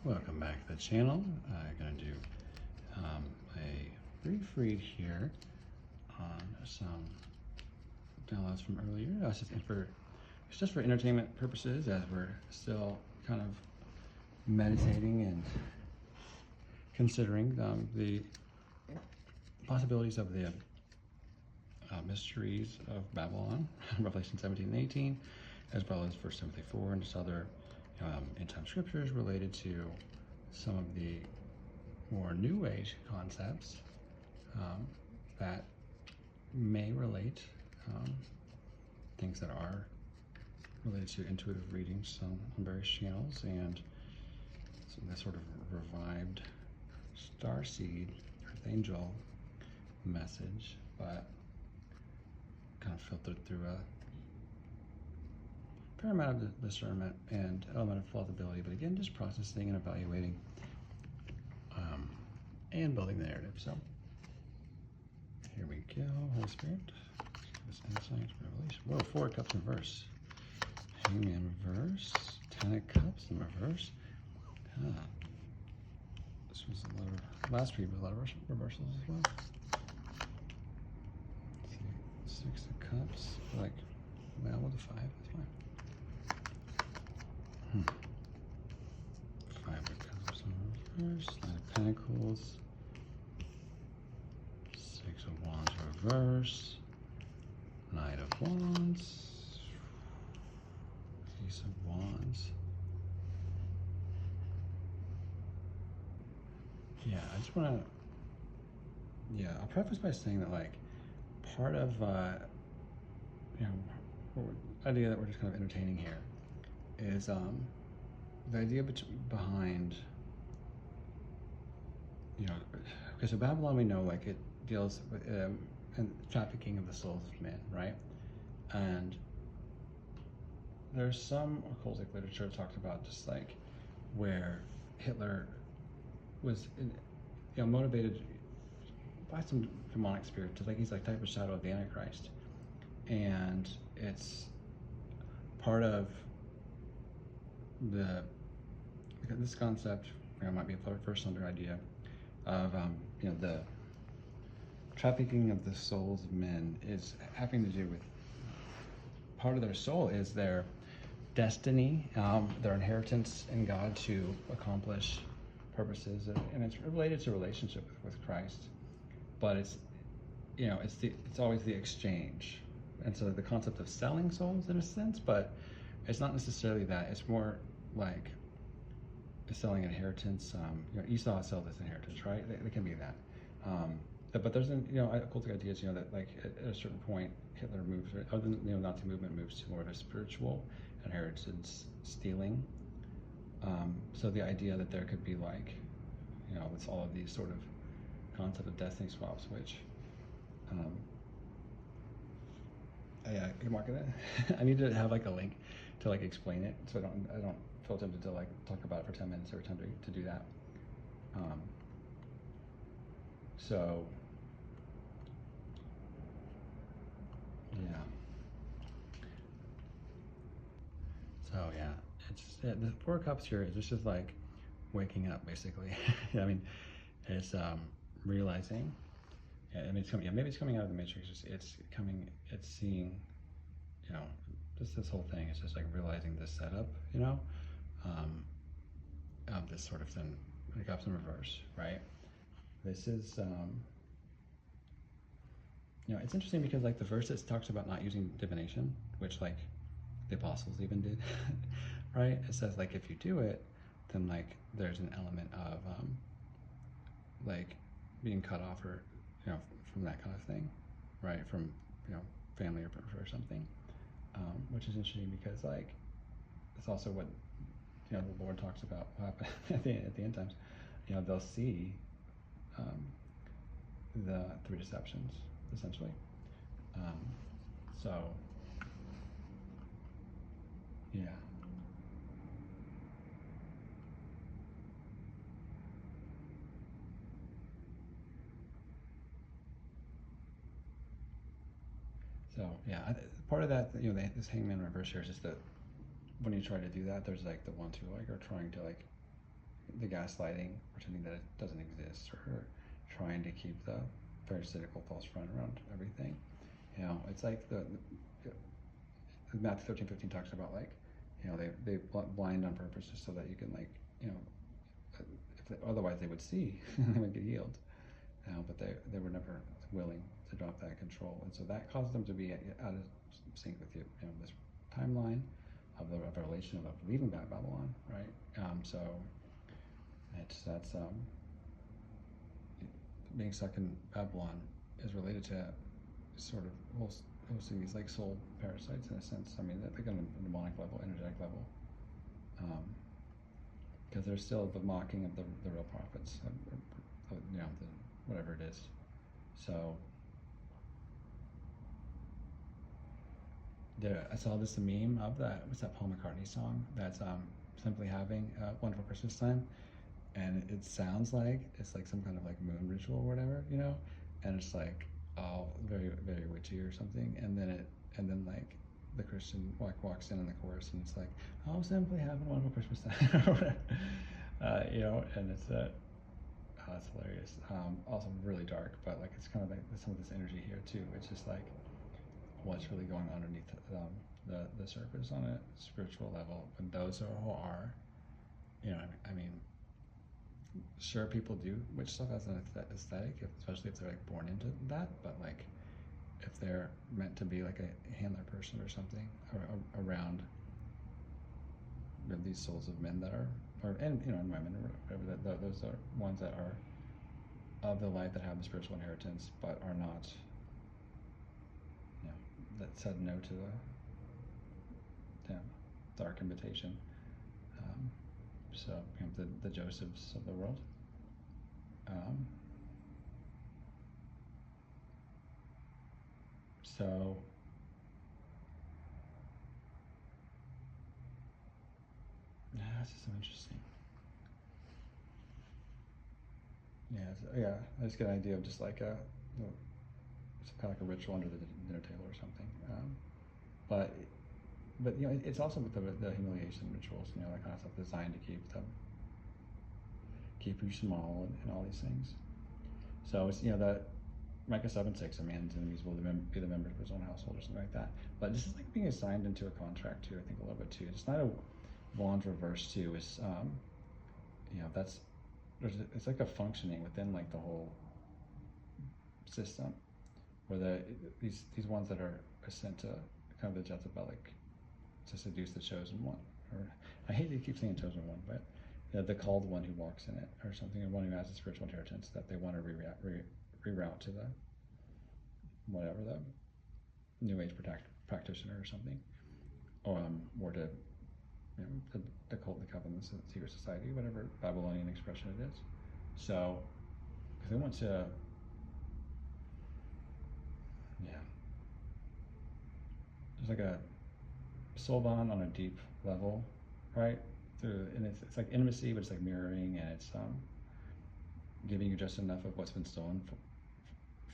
Welcome back to the channel. I'm going to do a brief read here on some downloads from earlier. It's just for entertainment purposes, as we're still kind of meditating and considering the possibilities of the mysteries of Babylon, Revelation 17 and 18, as well as 1 Timothy 4 and just other end-time scriptures related to some of the more New Age concepts that may relate, things that are related to intuitive readings on various channels, and the sort of revived starseed, Earth Angel message, but kind of filtered through a fair amount of discernment and element of plausibility, but again, just processing and evaluating and building the narrative. So here we go. Holy Spirit, give us insight, revelation. Whoa, 4 cups in reverse. Hangman reverse. 10 of cups in reverse. This was a lot of, last read was a lot of reversals as well. Let's see, 6 of cups. Like, well, with a 5, that's fine. 5 of cups in reverse. 9 of pentacles. 6 of wands reverse. Knight of wands. Ace of wands. Yeah, I just want to, I'll preface by saying that, like, part of, idea that we're just kind of entertaining here is the idea behind, okay, so Babylon, we know, like, it deals with and trafficking of the souls of men, right? And there's some occultic literature that talks about just like where Hitler was, motivated by some demonic spirit, to like, he's like type of shadow of the Antichrist, and it's part of this concept, might be a first under idea of the trafficking of the souls of men is having to do with part of their soul is their destiny, their inheritance in God to accomplish purposes, and it's related to relationship with Christ, but it's always the exchange, and so the concept of selling souls in a sense, but it's not necessarily that. It's more like selling inheritance. Esau sells his inheritance, right? It can be that. But there's occultic ideas, that like at a certain point Hitler moves, other than Nazi movement moves to more of a spiritual inheritance stealing. So the idea that there could be like, with all of these sort of concept of destiny swaps, which I can mark it. I need to have like a link to like explain it, so I don't feel tempted to like talk about it for 10 minutes every time to do that. So it's the 4 of Cups here is just like waking up, basically. I mean, it's realizing. It's coming. Maybe it's coming out of the matrix. It's seeing. Just this whole thing. It's just like realizing this setup. Of this sort of thing. When it comes in reverse, right? This is. It's interesting because like the verse that talks about not using divination, which like the apostles even did, right? It says like if you do it, then like there's an element of like being cut off, or from that kind of thing, right? From family or something, which is interesting because like it's also what the Lord talks about what happen at the end times. They'll see the 3 deceptions essentially. So yeah. So yeah, part of that, this hangman reverse here is just that when you try to do that, there's like the ones who like are trying to like the gaslighting, pretending that it doesn't exist, or trying to keep the pharisaical false front around everything. You know, it's like the Matthew 13:15 talks about, like, you know, they blind on purpose just so that you can, like, you know, otherwise they would see and they would get healed. But they were never willing to drop that control, and so that caused them to be out of sync with you. You know, this timeline of the revelation of leaving Babylon, right? So that's being stuck in Babylon is related to sort of hosting these like soul parasites in a sense. I mean, like on a demonic level, energetic level, because there's still the mocking of the real prophets, you know, whatever it is. So I saw this meme of what's that Paul McCartney song that's simply having a wonderful Christmas time, and it sounds like it's like some kind of like moon ritual or whatever, you know, and it's like all very very witchy or something, and then like the Christian walks in the chorus and it's like, oh, simply having a wonderful Christmas time or whatever, you know, and it's it's hilarious. Also really dark, but like it's kind of like some of this energy here too. It's just like what's really going on underneath the surface on a spiritual level. When those who are, you know, I mean, sure, people do witch stuff as an aesthetic, especially if they're like born into that. But like, if they're meant to be like a handler person or something around these souls of men that are, and you know, and women or whatever, those are ones that are of the light, that have the spiritual inheritance, but are not, you know, that said no to the dark invitation. So, you know, the Josephs of the world. So this is so interesting. Yeah, I just get an idea of just like it's kind of like a ritual under the dinner table or something. But you know, it's also with the humiliation rituals, you know, that kind of stuff designed to keep you small and all these things. So it's, you know, that Micah 7:6, a man's enemies will be the members of his own household or something like that. But this is like being assigned into a contract too, I think, a little bit too. It's not a bond reverse too. Is you know, it's like a functioning within like the whole system, where these ones that are sent to kind of the Jezebelic to seduce the chosen one, or I hate to keep saying chosen one, but the called one who walks in it or something, or one who has a spiritual inheritance that they want to reroute to the whatever, the new age practitioner or something, or to, you know, the cult, the coven, the secret society, whatever Babylonian expression it is. So because they want to, yeah, there's like a soul bond on a deep level, right? And it's like intimacy, but it's like mirroring, and it's giving you just enough of what's been stolen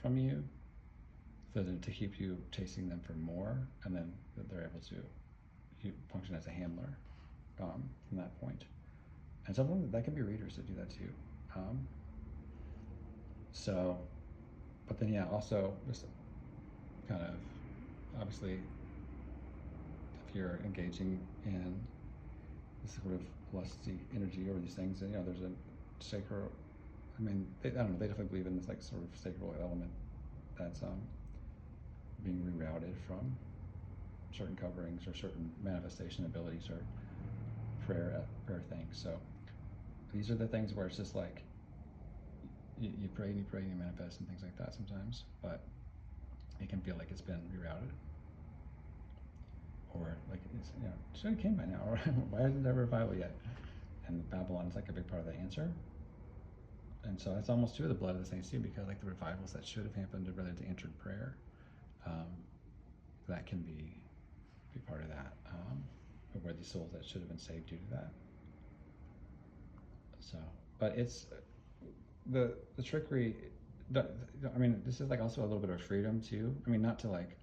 from you, so to keep you chasing them for more, and then they're able to function as a handler from that point. And sometimes that can be readers that do that too. So, but then yeah, also just kind of obviously, if you're engaging in this sort of lusty energy over these things, and you know, there's a sacred. I mean, I don't know. They definitely believe in this like sort of sacred element that's being rerouted from certain coverings or certain manifestation abilities or prayer things. So these are the things where it's just like you pray and you manifest and things like that sometimes, but it can feel like it's been rerouted, or like it's, you know, it should have came by now, or why isn't there revival yet? And Babylon is like a big part of the answer. And so it's almost too the blood of the saints too, because like the revivals that should have happened related to answered prayer, that can be part of that, where these souls that should have been saved due to that. So, but it's the trickery. I mean, this is like also a little bit of freedom too. I mean, not to like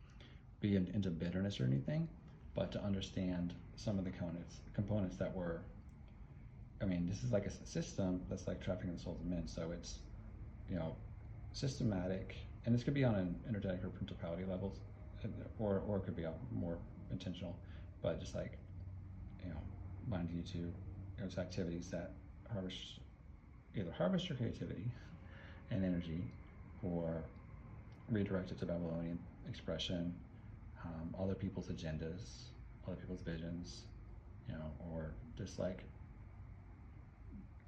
be into bitterness or anything, but to understand some of the components that were I mean, this is like a system that's like trafficking the souls of men. So it's, you know, systematic, and this could be on an energetic or principality levels, or it could be more intentional, but just like, you know, binding you to those activities that harvest either harvest your creativity and energy, or redirect it to Babylonian expression, other people's agendas, other people's visions, you know, or just like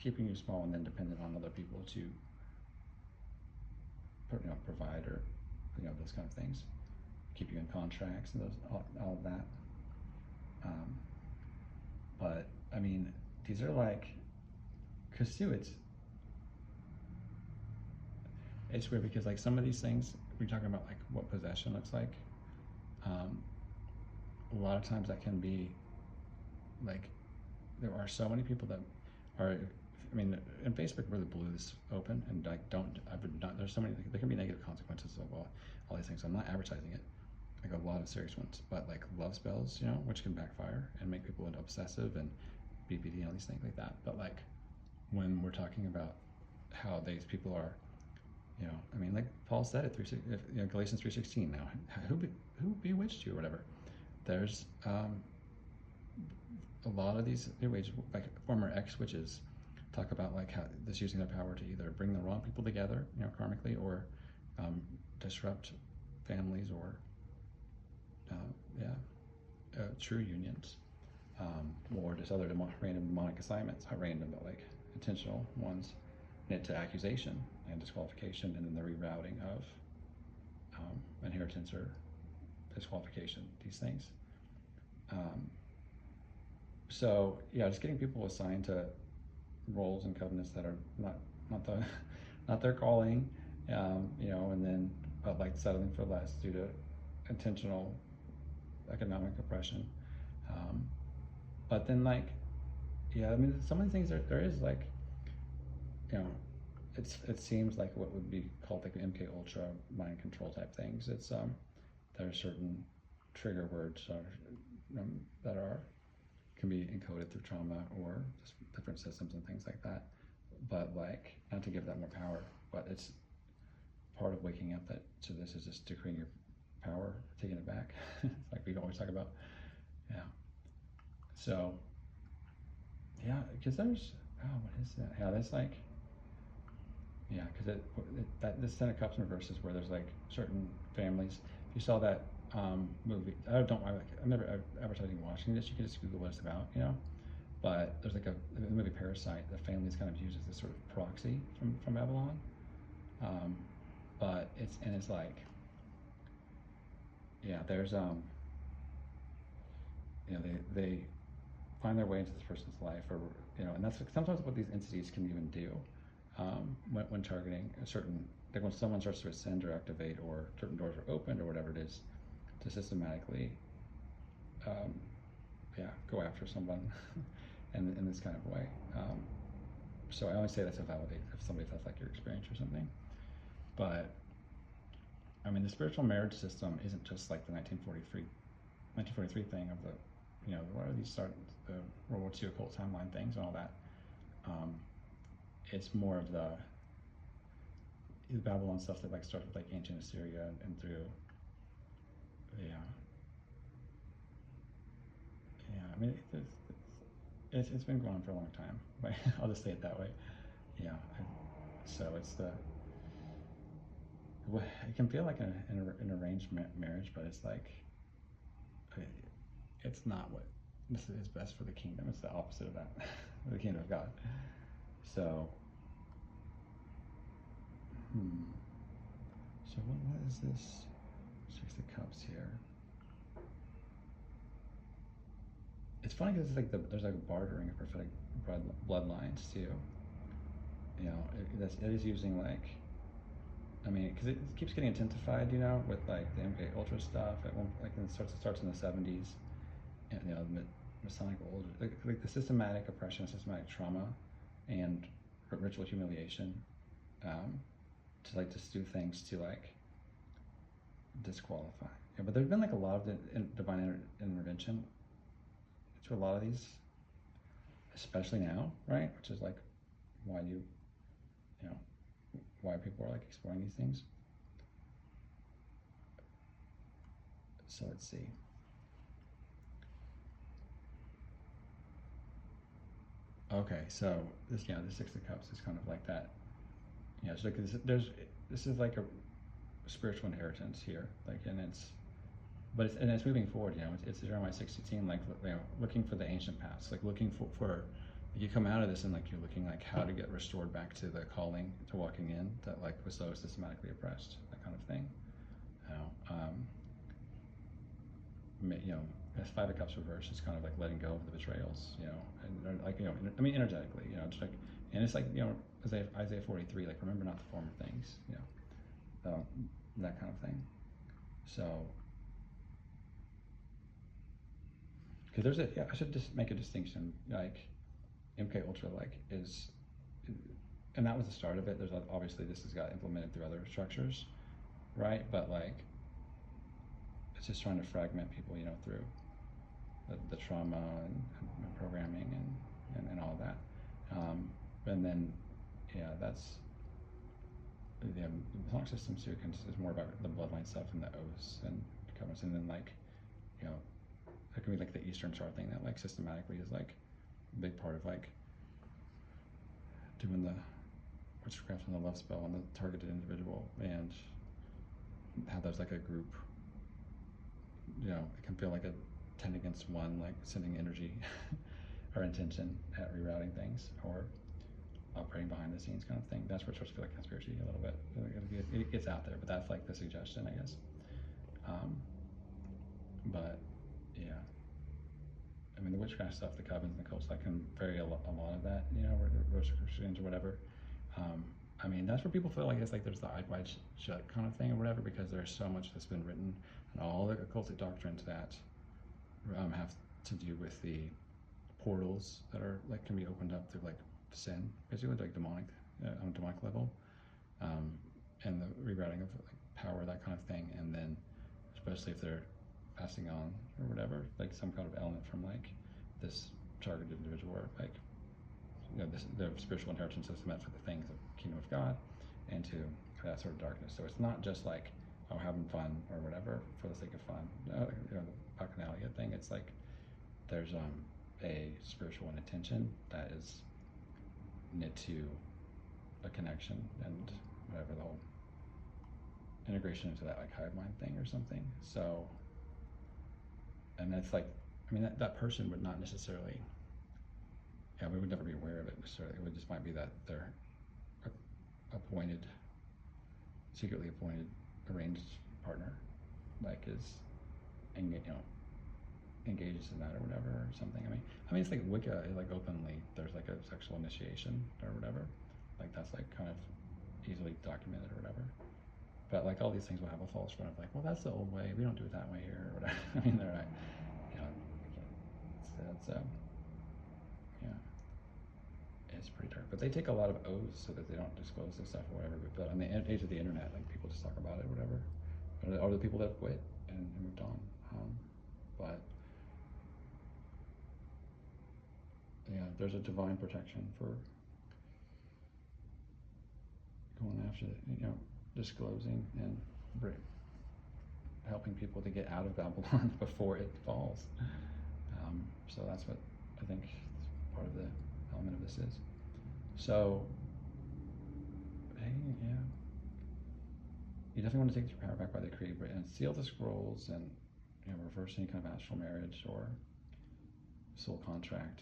keeping you small and then dependent on other people to, you know, provide, or, you know, those kind of things, keep you in contracts and those, all of that. But I mean, these are like, because too, it's weird because like some of these things we're talking about, like what possession looks like. A lot of times that can be like, there are so many people that are, I mean, in Facebook where the blue is open and like I would not, there's so many, there can be negative consequences of all these things. So I'm not advertising it, like a lot of serious ones, but like love spells, you know, which can backfire and make people into obsessive and BPD and all these things like that. But like when we're talking about how these people are, you know, I mean, like Paul said it, you know, Galatians 3:16. Now, who bewitched you or whatever? There's a lot of these new age, like former ex-witches, talk about like how this using their power to either bring the wrong people together, you know, karmically, or disrupt families, or true unions, or just other random demonic assignments, not random, but like intentional ones, to accusation and disqualification, and then the rerouting of inheritance or disqualification, these things. So yeah, just getting people assigned to roles and covenants that are not the not their calling, you know, and then but like settling for less due to intentional economic oppression. But then like, yeah, I mean, some of the things there is like, you know, it seems like what would be called like MK Ultra mind control type things. It's there are certain trigger words that can be encoded through trauma or just different systems and things like that. But like, not to give that more power, but it's part of waking up that, so this is just decreeing your power, taking it back, like we always talk about. Yeah. So yeah, because there's, oh, what is that? Yeah, that's like, yeah, because that this Ten of Cups in reverse is where there's like certain families. If you saw that movie, I don't, I'm never advertising watching this. You can just Google what it's about, you know. But there's like the movie Parasite. The family is kind of used as this sort of proxy from Babylon. But it's like, yeah, there's you know, they find their way into this person's life, or, you know, and that's sometimes what these entities can even do, when targeting a certain, like when someone starts to ascend or activate, or certain doors are opened or whatever it is, to systematically yeah, go after someone in this kind of way. So I always say that to validate if somebody feels like your experience or something. But I mean, the spiritual marriage system isn't just like the 1943 thing of the, you know, what are these the World War II occult timeline things and all that. It's more of the Babylon stuff that like started with like ancient Assyria and through, yeah, yeah. I mean, it's been going on for a long time. Like, I'll just say it that way. Yeah. So it's it can feel like an arranged marriage, but it's like, it's not what this is best for the kingdom. It's the opposite of that, the kingdom of God. So, so what is this Six of Cups here? It's funny because it's like there's like bartering of prophetic bloodlines too. You know, it is using like, I mean, because it keeps getting intensified, you know, with like the MK Ultra stuff. Like it starts in the 70s, and, you know, the Masonic order, like the systematic oppression, systematic trauma, and ritual humiliation, to like just do things to like disqualify. Yeah, but there's been like a lot of divine intervention to a lot of these especially now, right? Which is like why you know, why people are like exploring these things. So let's see. Okay, so this, yeah, the Six of Cups is kind of like that. Yeah, so like this is like a spiritual inheritance here, like, and it's moving forward. You know, it's Jeremiah 6:18, like, you know, looking for the ancient past, like looking for you come out of this and like you're looking like how to get restored back to the calling to walking in that like was so systematically oppressed, that kind of thing. You know, you know, as Five of Cups reverse is kind of like letting go of the betrayals, you know, and like, you know, I mean, energetically, you know, just like, and it's like, you know, Isaiah 43, like, remember not the former things, you know, that kind of thing. So, because there's yeah, I should just make a distinction, like, MK Ultra, like, is, and that was the start of it. There's obviously this has got implemented through other structures, right? But like, it's just trying to fragment people, you know, through the trauma and programming and all that. And then, yeah, that's the Masonic system too is more about the bloodline stuff and the oaths and covenants, and then like, you know, it can be like the Eastern Star thing that like systematically is like a big part of like doing the witchcraft and the love spell on the targeted individual, and how there's like a group, you know, it can feel like a 10 against 1, like sending energy or intention at rerouting things or operating behind the scenes kind of thing. That's where it starts to feel like conspiracy a little bit. It gets out there, but that's like the suggestion, I guess. But yeah, I mean, the witchcraft stuff, the covens and the cults, that can vary a lot of that, you know, Rosicrucians or whatever. I mean, that's where people feel like it's like there's the eyes wide shut kind of thing or whatever, because there's so much that's been written and all the occultic doctrines that have to do with the portals that are like can be opened up through like sin, basically like demonic on a demonic level, and the rerouting of like power, that kind of thing, and then especially if they're passing on or whatever, like some kind of element from like this targeted individual, or like, you know, this the spiritual inheritance is meant for the things of the kingdom of God and to that sort of darkness. So it's not just like, oh, having fun or whatever for the sake of fun, you know, the bacchanalia thing. It's like there's a spiritual intention that is knit to a connection and whatever, the whole integration into that like hive mind thing or something. So, and it's like, I mean, that person would not necessarily, yeah, we would never be aware of it necessarily. It would just might be that they're appointed, secretly appointed, arranged partner, like is, and you know, engages in that or whatever or something. I mean, it's like Wicca, like openly, there's like a sexual initiation or whatever. Like that's like kind of easily documented or whatever. But like all these things will have a false front of like, well, that's the old way. We don't do it that way here or whatever. I mean, they're like, you know, it's yeah, it's pretty dark. But they take a lot of oaths so that they don't disclose this stuff or whatever. But on the age of the internet, like people just talk about it or whatever. Or the people that have quit and moved on. But yeah, there's a divine protection for going after, you know, disclosing and helping people to get out of Babylon before it falls. So that's what I think part of the element of this is. So, hey, yeah, you definitely want to take your power back by the Creator and seal the scrolls, and, you know, reverse any kind of astral marriage or soul contract,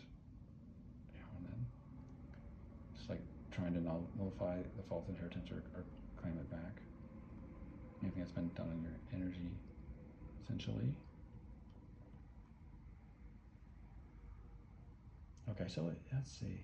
you know, and then just like trying to nullify the false inheritance or claim it back. Anything that's been done in your energy, essentially. Okay, so let's see.